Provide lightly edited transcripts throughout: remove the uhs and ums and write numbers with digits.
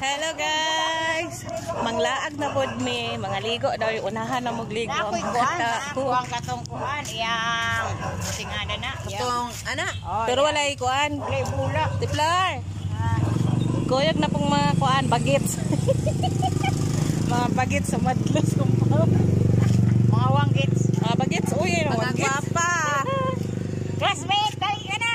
Hello guys. Manglaag na pod mi, mga ligo daw unahan na magligo. Ako'y kuan katong kuan iyang singada na. Katong ana. Oh, pero wala kuan. Wala bula. Tiplar. Goyag na pong mga kuan bagets. Mga bagets sa madlos kumpaw. Mga wanggits. Mga bagets, uy, mga wanggits. Classmate, tayo ka na!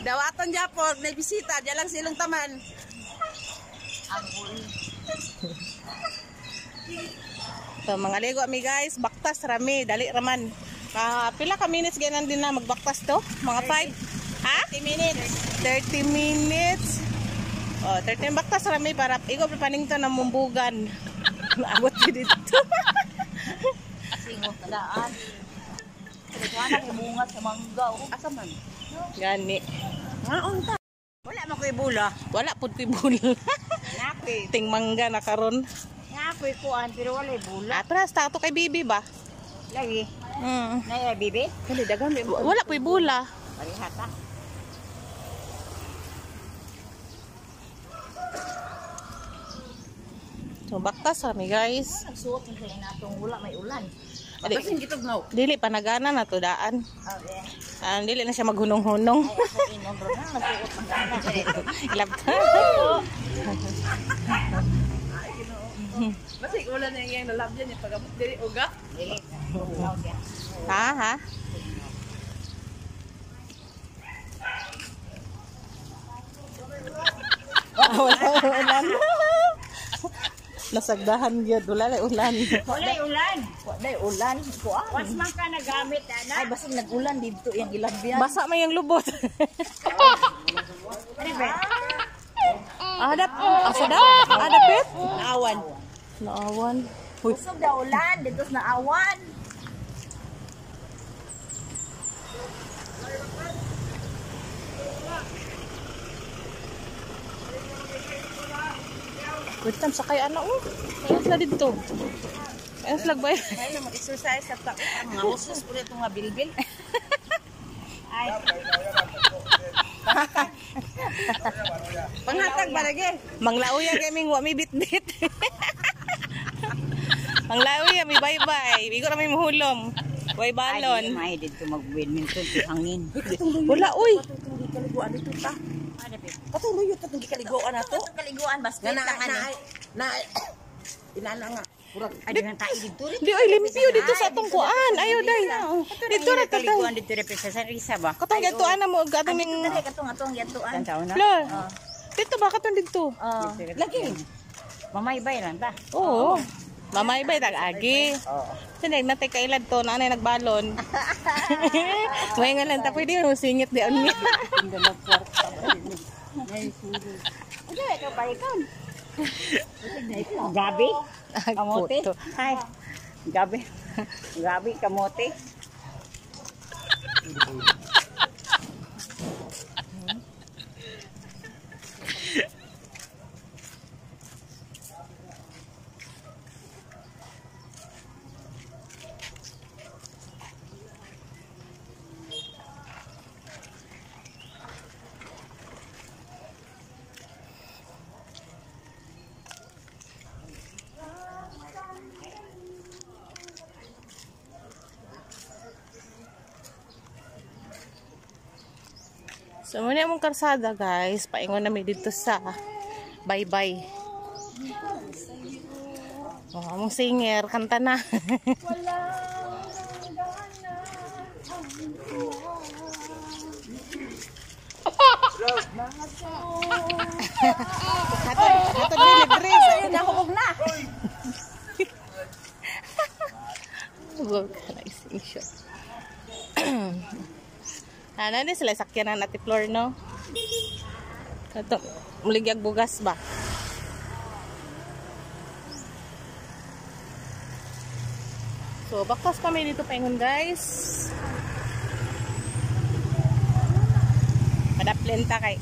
Dawaton Japon, may bisita, diyan lang silong taman. So, mga ligo mi guys, baktas rami, dali raman. Pila ka minutes ganan din na magbaktas to? Mga 5? Ha? 30 minutes. 30 minutes. Oh, 30 baktas rami para igo paning to na mumbugan. Abot dito. Singo talaan. Wala kay bunga sa mangga. Asa man? Gani. Ngaon ta. Wala man koy bula. Wala pud pibul. Nakoy. Ting mangga na karon. Nakoy kuan pero wala bula. Atras ta to kay bibi ba? Lagi. Naya bibi? Kali dagan wala puy bula. Parihata. So baktas kami guys. Nagsuot na sa inatong wala may ulan. Basin gitog no. Dili panagana na to daan. Okay. Dili na siya maghunong-hunong. Ay ako inom ro na nagsuot man kana sa dito. Ilabta. Masig ulan na yung nalabyan niya pag-abot diri uga. Dili. Ha? Wala ulan. Nasagdahan gyud wala lay ulan. Wala ulan. Wala ulan. Kuan. Was man ka nagamit ana? Ay basig nag-ulan dito yung ilabyan. Basa man yung lubot. Adap. Adapit. Awan. Naawan. Uy. Usog na ulan dito na awan. Wait tam sakay ana oh. Kaya sila dito. Kaya sila ba? Ay na mag-exercise sa mga usos pud ito nga bilbil. Ay. Panghatag ba lagi? Manglauya kaming wa mi bitbit. Manglauya mi bye-bye. Igo na mi mahulom. Way balon. Ay dito mag-badminton sa hangin. Wala uy. Hindi kaliguan dito ta. Ada pe. Katong yun katong gikaliguan nato. Kaliguan basket lang ani. Na inana nga. Purag Ada nang tai dito rin. Di ay limpyo dito sa atong kuan. Ayo day. Dito ra ta. kaliguan dito rin sa Risa ba? Katong gatuan na mo atong ning Dali katong atong yatuan. Taon na. Lol. Dito ba katong dito? Lagi. Mamaybay lang ta. Oo. Mamay ba tag agi? Oo. Sinag natay kailad to na anay nagbalon. May nga lang ta pwede mo singit di on. Ada ka baikan. Gabi. Kamote. Hay. Gabi kamote. So muna mong karsada guys, paingon na mi dito sa bye-bye. Oh, among singer, kanta na. Hatod ni libre sayo na hubog na. Hubog na ising shot. Ano din sila sakyanan at floor no? Ito, muligyag bugas ba? So, baktas kami dito paingon guys. Madaplenta kay.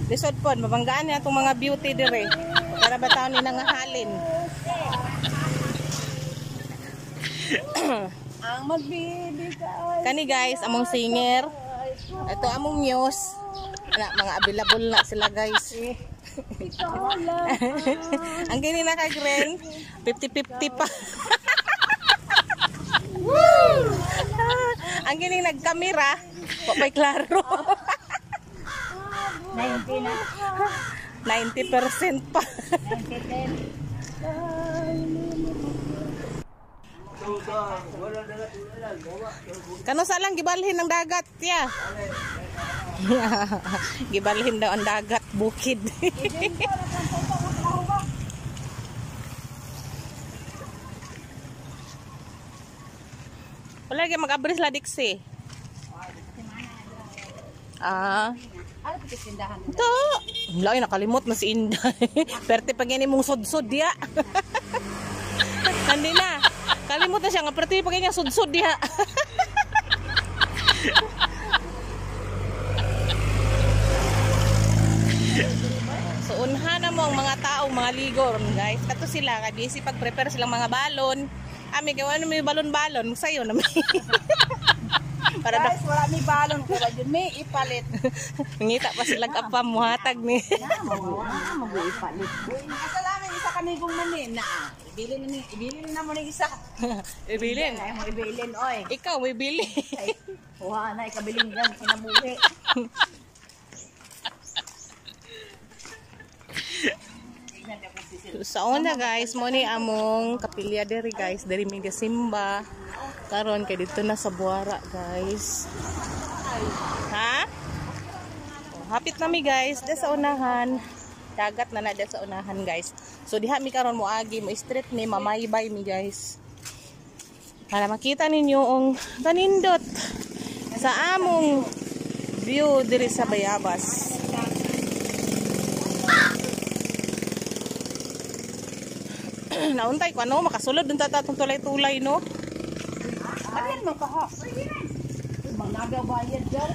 Lisod po, mabanggaan niya itong mga beauty dire. Para ba taon ni nangahalin? Ang magbibigay. Kani guys, among singer. Ito among muse. Mga available na sila guys. Ang gini na kay Gren, 50-50 pa. Ang gini nagkamera, papay klaro. 90 na. 90% pa. 90-10. Kano sa lang gibalhin ng dagat, ya. Gibalhin daw ang dagat, bukid. Wala gyud mag-abris la diksi. Ano pa tindahan? Ito. Laki nakalimot na si Inday. Perte pag yan mong sudsud ya. Hindi na. Kalimot na siya nga perte pag yan sudsud ya. So unhan na mo ang mga tao, mga ligor, guys. Kato sila, kay busy pag-prepare silang mga balon. Ami gawa na may balon-balon sayo na may. Para Guys, wala may balon ko ba yun? May ipalit. ngita pa sila kapam muhatag ni. Mag-ipalit. Kasalamin isa kami kong manin na. Ibili na mo ng isa. Ibilin. Ay mo ibilin, oy. Ikaw may bili. Ay, kuha na ikabiling gan kinabuhi. Sa una guys, mo ni among kapilya diri guys, diri mi simba. Karon kay dito na sa Buara guys. Ha? Oh, hapit na mi guys, de sa unahan. Dagat na de sa unahan guys. So diha mi karon mo agi mo street ni mamaybay mi guys. Para makita ninyo ang tanindot sa among view diri sa Bayabas. Nauntay ko ano, makasulod dun tatatong tulay-tulay no. Ayan mo kaho. Mga bayad daw.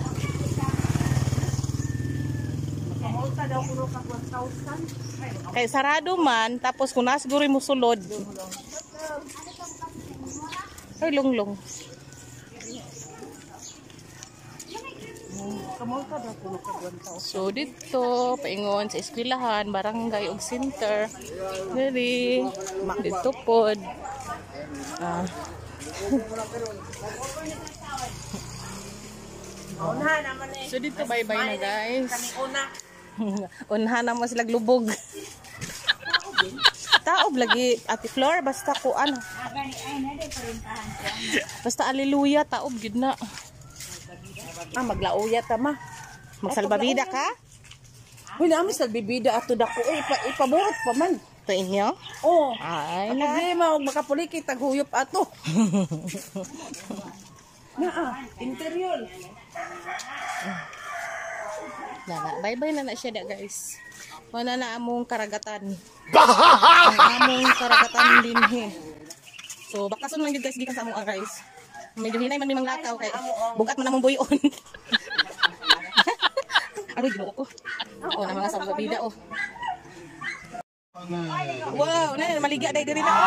Makamulta daw kuno ka 1,000. Kay sarado man, tapos kung nasguri mo sulod. Ay, lunglong. Kamulta daw kuno ka 1,000. So dito, paingon sa eskwelahan, barangay ug center. Diri, dito pod. Una naman eh. So dito bye-bye na guys. Kami una. Unhan na mo sila lubog. Taob lagi Ate Flor basta ko ano. Basta aleluya taob gid na. Maglauya ta ma. Magsalbabida ka? Uy, namin sa bibida ato dako ipabuot pa man. To inyo? Oh. Ay, Ang problema og makapuliki taghuyop ato. Interior. Bye-bye na siya da guys. Wala na among karagatan. Ang among karagatan din he. So bakason man gyud guys gikan sa among guys. Medyo hinay man mi manglakaw kay bugat man among buyon. Aroy ginoo ko. Oh, na mga sabida oh. Wow, na maligya dai diri na oh.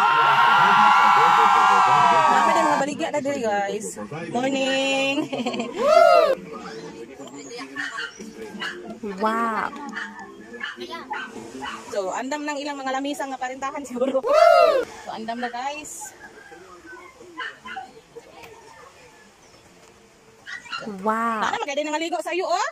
Mama din mga baligya na diri guys. Morning. Wow. So, andam ng ilang mga lamisa nga parintahan siguro. So, andam na guys. Wow. Tara, magkaya din nangaligo sa iyo, oh.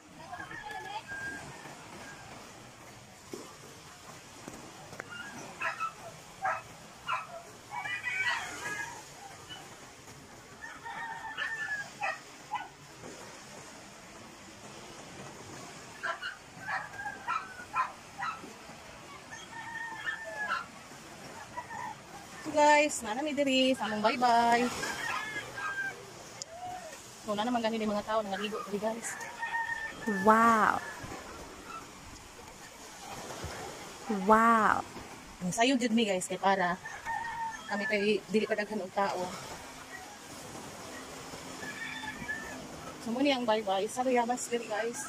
Guys, nanami diri sa among bye-bye. So, na naman ganito yung mga tao nangaligo diri guys. Wow. Wow. Ang sayo jud mi guys kay para kami kay dili pa daghan og tao. So, muna ang bye-bye. Sa Bayabas diri guys.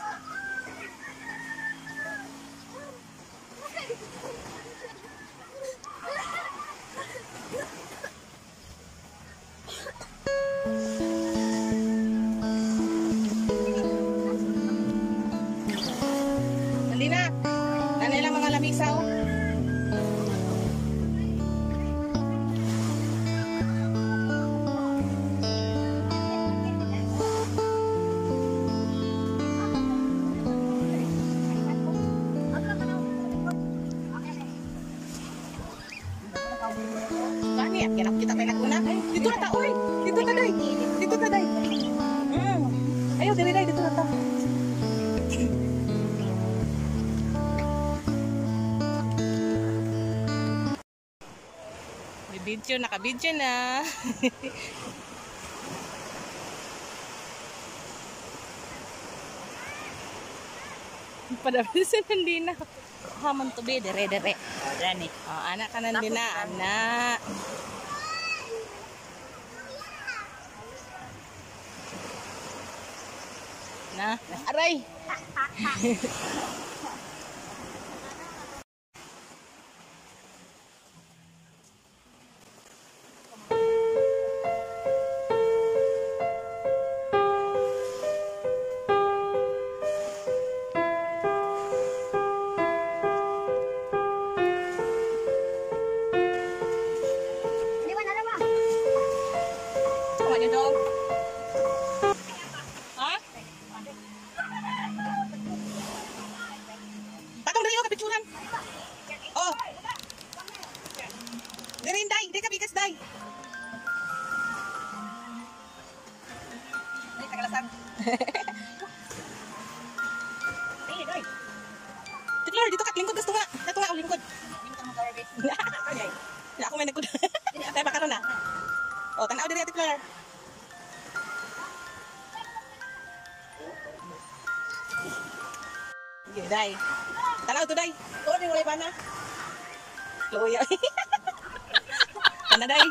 Kani, yan kita may naguna. Dito na ta, oy. Dito ta day. Dito ta day. Ayo, diri day dito na ta. May video, naka-video na. Padami sa nandina. Haman to be, dere. Dani. Oh, anak ka nandina, anak. Na, aray. Kuha niyo dong. Ha? Patong dali ka picturan. Oh. Dirin day, di ka bigas day. Ay, tagalasan. Ay, day. Tiklor, dito ka, lingkod gusto nga. Dato nga, lingkod. Ako may nagkod. Tayo baka ron na. Oh, tanaw diri Ate Flor. Sige, day. Tanaw to, day. Oh, di wala bana. Luoy. Kana, day.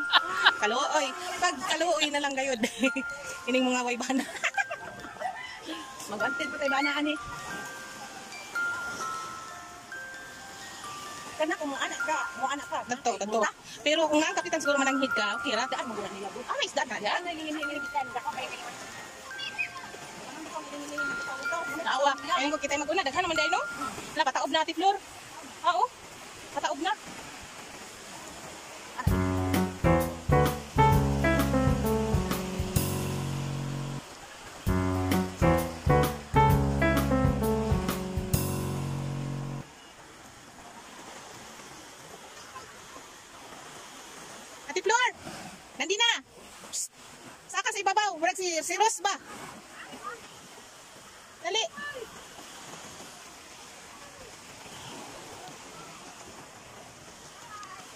Kaluoy. Pag kaluoy na lang gayud. Ining mga way bana. Mag-antin pa tayo bana ani. Kana kung mo anak ka. Tato. Pero kung ang kapitan siguro mananghid ka, okay ra. Daan mo gula nila. Ah, may isda ka yan. Nagingin-hingitan ka kay kay. Awa, ayun ko kita maguna. Daghan naman day no? La pataob na Ate Flor. Ah, oh. Pataob na. Ate Flor! Nandi na! Psst! Saka sa ibabaw, murag si Ross ba? Dali!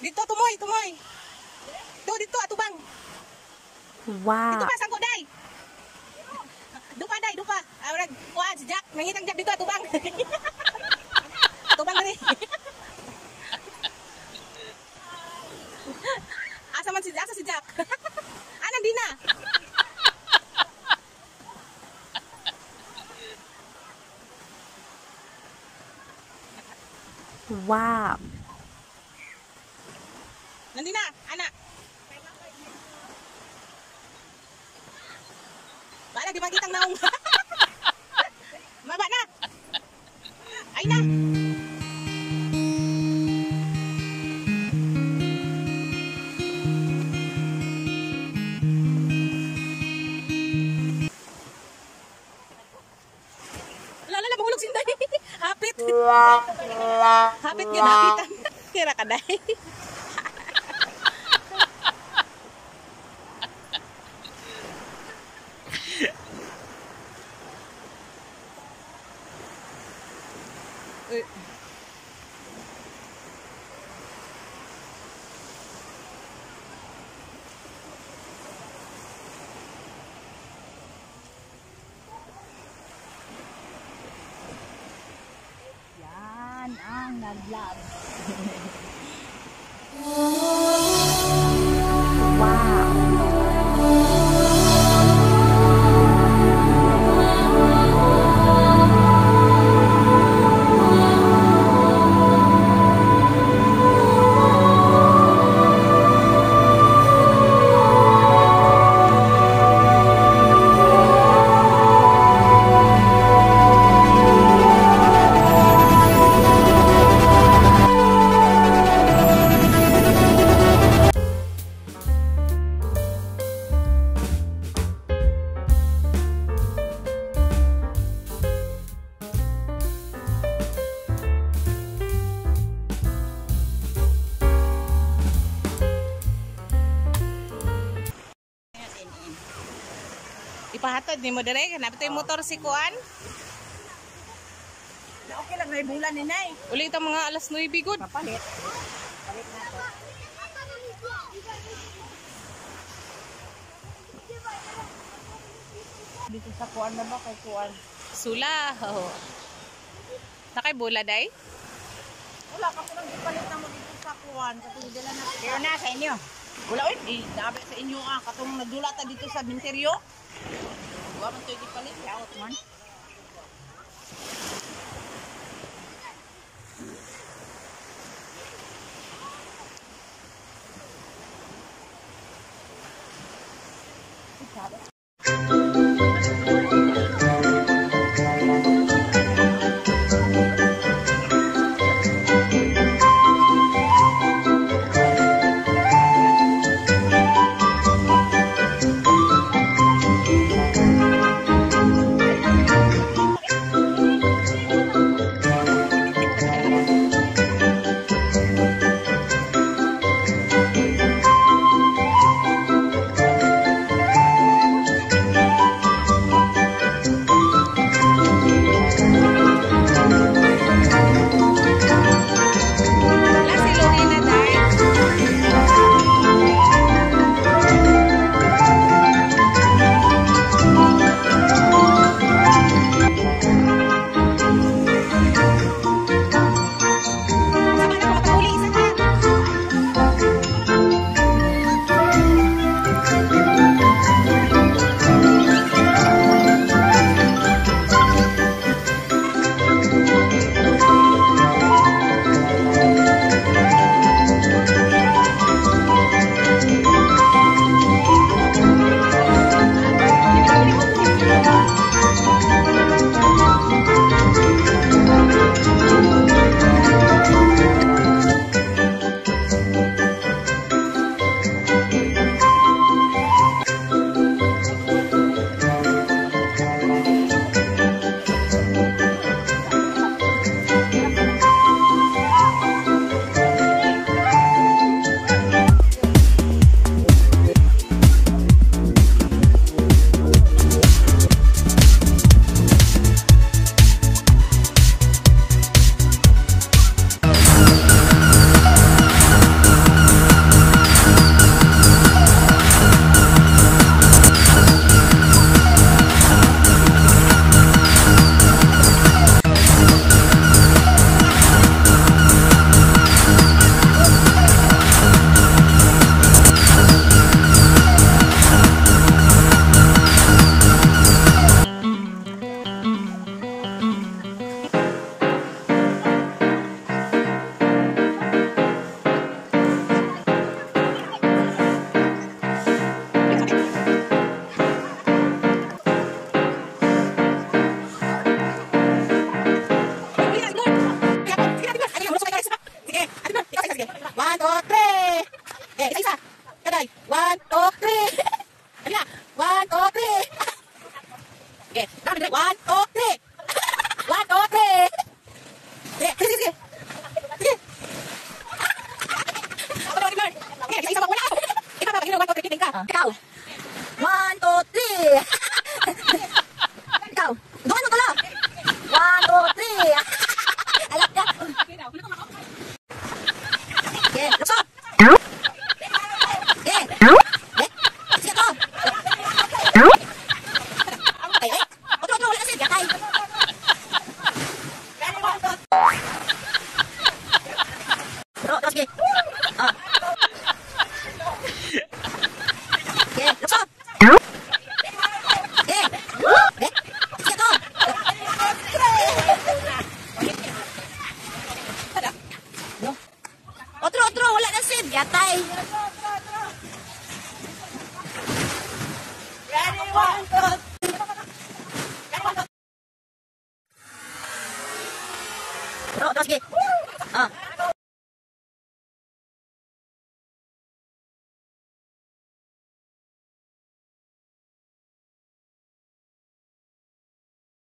Dito, tumoy! Dito, atubang! Wow. Dito pa, sangko, day! Dupa, day, dupa! Murag, kuhaan, si Jack, nangitang Jack dito, atubang! Atubang rin! Asa si Jack? Nandi na. Wow. Nandi na, anak. Bala, di ba kitang naong? Maba na. Ay na. Lala, mahulog sinday. Hapit. Hapit yun, hapitan. Kira ka day. Yan ang nag-vlog. Wow. Ipahatod ni mo dire. Hanap tayo motor si Kuan. Okay lang, may bulan ni Nay. Uli ito mga alas 9 good. Papalit. Palit na to. Dito sa Kuan na ba? Kay Kuan. Sula. Oh. Nakay bula day? Wala ka lang ipalit na mo dito sa Kuan. Katong dila na. Kaya na sa inyo. Wala oy, dapat sa inyo katong nagdula ta dito sa Binteryo. Wa man to ipalit, yaot man. Ikaw. 1, 2, 3. Ikaw. Doon mo tala. 1, 2, 3. Alat ka. Okay, lukso. Okay. Sige to. Okay, Otro, wala kasi. Gatay. Bro, sige. Ah. Okay, lukso. Okay. Sige to. Otro, wala na sid. Gatay. Ready, 1, 2, 3.